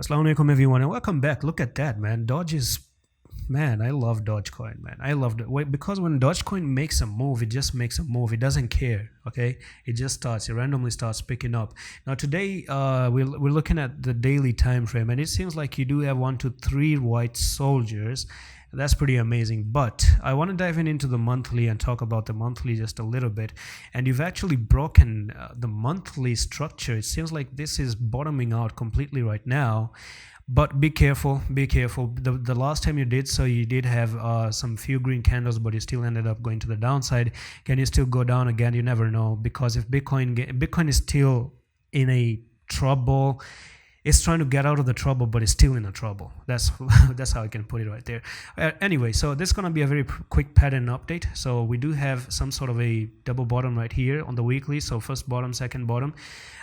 Assalamu alaikum everyone and welcome back. Look at that, man. Doge is, man, I love Dogecoin, man. I love it. Wait, because when Dogecoin makes a move, it just makes a move. It doesn't care, okay? It just starts. It randomly starts picking up. Now today, we're looking at the daily time frame, and it seems like you do have 1 to 3 white soldiers. That's pretty amazing. But I want to dive into the monthly and talk about the monthly just a little bit. And you've actually broken the monthly structure. It seems like this is bottoming out completely right now. But be careful, be careful. The last time you did so, you did have some few green candles, but you still ended up going to the downside. Can you still go down again? You never know, because if Bitcoin is still in a trouble, it's trying to get out of the trouble, but it's still in a trouble. That's how I can put it right there. Anyway, so this is going to be a very quick pattern update. So we do have some sort of a double bottom right here on the weekly. So first bottom, second bottom.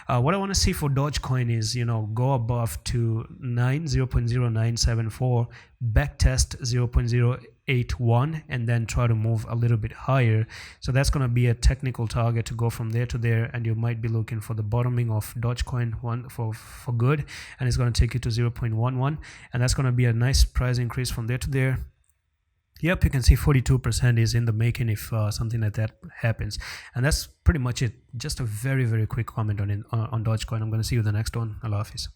What I want to see for Dogecoin is, go above to 0.0974, back test 0.081, and then try to move a little bit higher. So that's going to be a technical target to go from there to there, and you might be looking for the bottoming of Dogecoin for good, and it's going to take you to 0.11, and that's going to be a nice price increase from there to there. Yep, you can see 42% is in the making if something like that happens. And that's pretty much it. Just a very, very quick comment on Dogecoin. I'm going to see you in the next one. Allah Hafiz.